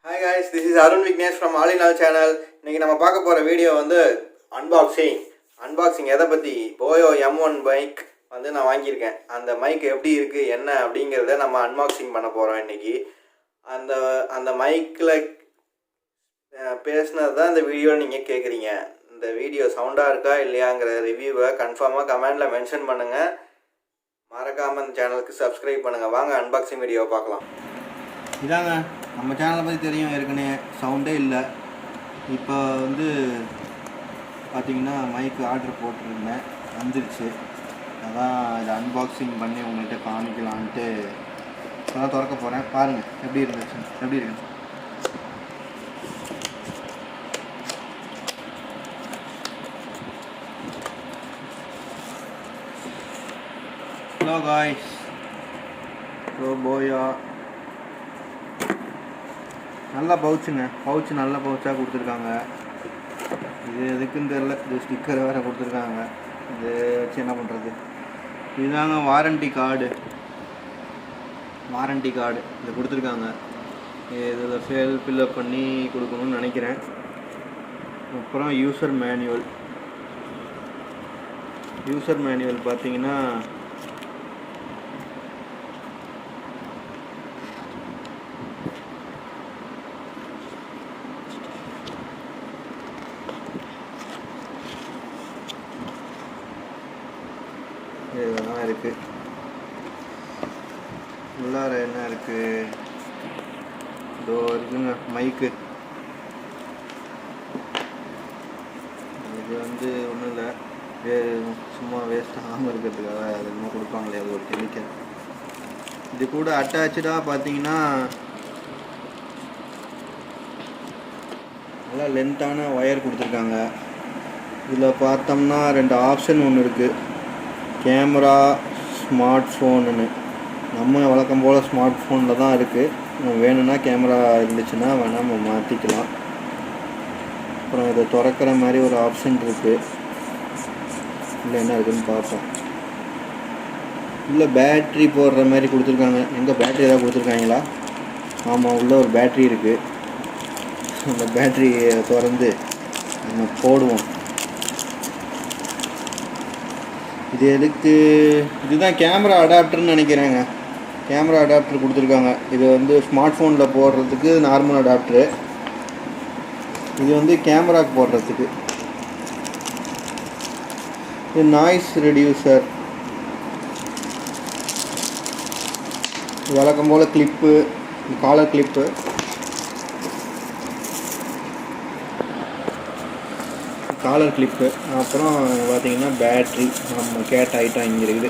Hi guys, this is Arun Vignesh from All in All channel. இன்னைக்கு நம்ம பார்க்க போற வீடியோ வந்து அன்பாக்சிங் எதை பத்தி boya M1 மைக் வந்து நான் வாங்கியிருக்கேன். அந்த மைக் எப்படி இருக்கு என்ன அப்படிங்கறத நம்ம அன்பாக்சிங் பண்ண போறோம் இன்னைக்கு. அந்த மைக்ல பேசினது தான் இந்த வீடியோ நீங்க கேக்குறீங்க. இந்த வீடியோ சவுண்டா இருக்கா இல்லையாங்கற ரிவ்யூவை கன்ஃபார்மா கமெண்ட்ல மென்ஷன் பண்ணுங்க. மறக்காம இந்த சேனலுக்கு சப்ஸ்கிரைப் பண்ணுங்க. வாங்க அன்பாக்சிங் வீடியோவை பார்க்கலாம். இதாங்க நம்ம சேனலை பற்றி தெரியும், ஏற்கனவே சவுண்டே இல்லை. இப்போ வந்து பார்த்திங்கன்னா மைக்கு ஆர்டர் போட்டிருந்தேன், வந்துருச்சு. அதான் இதை அன்பாக்சிங் பண்ணி உங்கள்கிட்ட காமிக்கலான்ட்டு அதான் திறக்க போகிறேன். பாருங்கள் எப்படி இருக்கு. ஹலோ காய்ஸ், boya நல்ல பவுச்சுங்க. நல்ல பவுச்சாக கொடுத்துருக்காங்க. இது எதுக்குன்னு தெரில, இது ஸ்டிக்கர் வேறு கொடுத்துருக்காங்க. இது வச்சு என்ன பண்ணுறது. இதுதாங்க வாரண்டி கார்டு இது கொடுத்துருக்காங்க. இதில் ஃபில்அப் பண்ணி கொடுக்கணும்னு நினைக்கிறேன். அப்புறம் யூசர் மேனுவல் பார்த்தீங்கன்னா இதெல்லாம் இருக்குது. உள்ளார என்ன இருக்குது, இதோ இருக்குங்க மைக்கு. இது வந்து ஒன்றும் இல்லை, சும்மா வேஸ்ட் ஆகாமல் இருக்கிறதுக்காக அது என்ன கொடுப்பாங்களே, அது ஒரு கெமிக்கல். இது கூட அட்டாச்சாக பார்த்தீங்கன்னா நல்லா லென்த்தான ஒயர் கொடுத்துருக்காங்க. இதில் பார்த்தோம்னா 2 ஆப்ஷன் ஒன்று இருக்குது, கேமரா, ஸ்மார்ட் ஃபோனுன்னு. நம்ம வழக்கம் போல் ஸ்மார்ட் ஃபோனில் தான் இருக்குது. வேணும்னா கேமரா இருந்துச்சுன்னா வேணால் நம்ம மாற்றிக்கலாம். அப்புறம் இதை திறக்கிற மாதிரி ஒரு ஆப்ஷன் இருக்குது. இல்லை என்ன இருக்குதுன்னு பார்ப்போம். இல்லை பேட்ரி போடுற மாதிரி கொடுத்துருக்காங்க. எங்கே பேட்ரி ஏதாவது கொடுத்துருக்காங்களா? ஆமாம், உள்ளே ஒரு பேட்ரி இருக்குது. அந்த பேட்ரியை திறந்து நம்ம போடுவோம். இது எதுக்கு, இதுதான் கேமரா அடாப்டர்னு நினைக்கிறேங்க. கேமரா அடாப்டர் கொடுத்துருக்காங்க. இது வந்து ஸ்மார்ட் ஃபோனில் போடுறதுக்கு நார்மல் அடாப்டரு, இது வந்து கேமராவுக்கு போடுறதுக்கு. இது நாய்ஸ் ரெடியூசர். வழக்கம் போல் கிளிப்பு, காலர் கிளிப்பு. அப்புறம் பார்த்தீங்கன்னா பேட்ரி நம்ம கேட் ஐட்டம் இங்கே இருக்குது.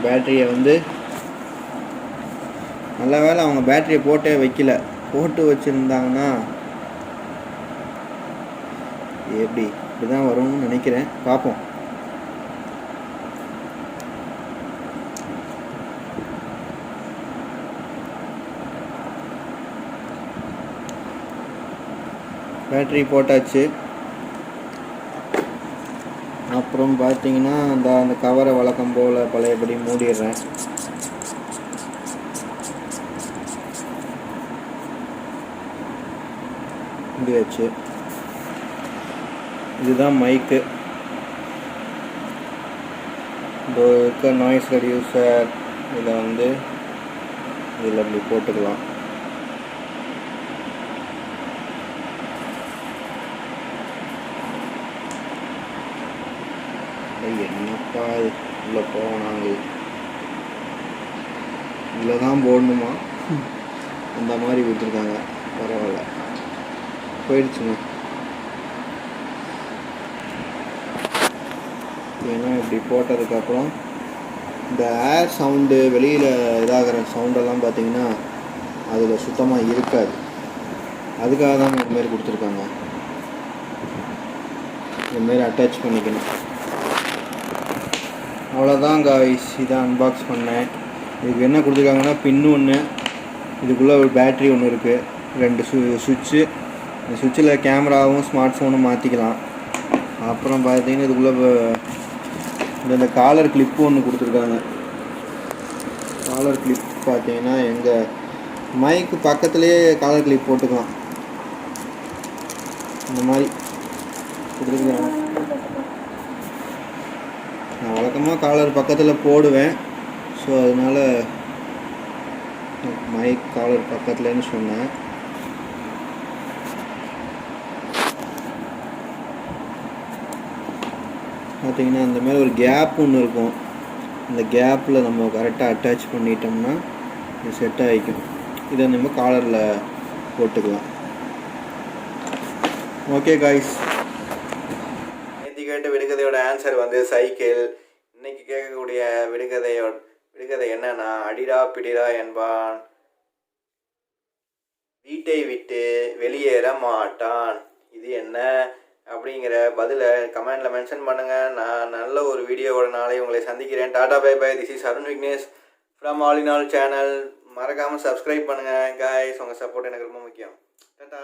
பேட்டரியை வந்து நல்ல வேளை அவங்க பேட்டரியை போட்டு வச்சுருந்தாங்கன்னா இப்படி தான் வரும்னு நினைக்கிறேன். பார்ப்போம். பேட்ரி போட்டாச்சு. அப்புறம் பார்த்தீங்கன்னா அந்த கவரை வழக்கம் போல் பழையபடி மூடிடுறேன். மூடியாச்சு. இதுதான் மைக்கு. இந்த இருக்க நாய்ஸ் ரெடியூசர் இதை வந்து இதில் அப்படி போட்டுக்கலாம். என்னப்பா உள்ளே போனாங்க, இதில் தான் போடணுமா? அந்த மாதிரி கொடுத்துருக்காங்க. பரவாயில்ல, போயிடுச்சுங்க. ஏன்னா இப்படி போட்டதுக்கப்புறம் இந்த ஏர் சவுண்டு, வெளியில் இதாகிற சவுண்டெல்லாம் பார்த்திங்கன்னா அதில் சுத்தமாக இருக்காது. அதுக்காக தான் இதுமாரி கொடுத்துருக்காங்க. இதுமாரி அட்டாச் பண்ணிக்கணும். அவ்வளோதான் காய்ஸ், இதை அன்பாக்ஸ் பண்ணேன். இதுக்கு என்ன கொடுத்துருக்காங்கன்னா பின்னு ஒன்று, இதுக்குள்ளே ஒரு பேட்ரி ஒன்று இருக்குது, 2 சுவிட்சு. இந்த சுவிட்சில் கேமராவும் ஸ்மார்ட் ஃபோனும் மாற்றிக்கலாம். அப்புறம் பார்த்தீங்கன்னா இதுக்குள்ளே இந்த காலர் கிளிப்பு ஒன்று கொடுத்துருக்காங்க. காலர் கிளிப் பார்த்தீங்கன்னா எங்கள் மைக்கு பக்கத்துலேயே காலர் கிளிப் போட்டுக்கலாம். இந்த மாதிரி கொடுத்துருக்காங்க. நான் வழக்கமாக காலர் பக்கத்தில் போடுவேன். ஸோ அதனால் மைக் காலர் பக்கத்துலேன்னு சொன்னேன். பார்த்திங்கன்னா இந்த மாதிரி ஒரு கேப் ஒன்று இருக்கும். இந்த கேப்பில் நம்ம கரெக்டாக அட்டாச் பண்ணிட்டோம்னா இது செட் ஆகிக்கும். இதை நம்ம காலரில் போட்டுக்கலாம். ஓகே காய்ஸ், நேற்று கேட்ட விடுகதையோட ஆன்சர் வந்து சைக்கிள். இன்றைக்கி கேட்கக்கூடிய விடுகதை என்னன்னா, அடிடா பிடிடா என்பான், வீட்டை விட்டு வெளியேற மாட்டான். இது என்ன அப்படிங்கிற பதிலை கமெண்டில் மென்ஷன் பண்ணுங்கள். நான் நல்ல ஒரு வீடியோவோட நாளை உங்களை சந்திக்கிறேன். Tata bye bye. This is Arun Vignesh from all in all channel. மறக்காமல் சப்ஸ்கிரைப் பண்ணுங்கள் காய்ஸ். உங்கள் சப்போர்ட் எனக்கு ரொம்ப முக்கியம். டாடா.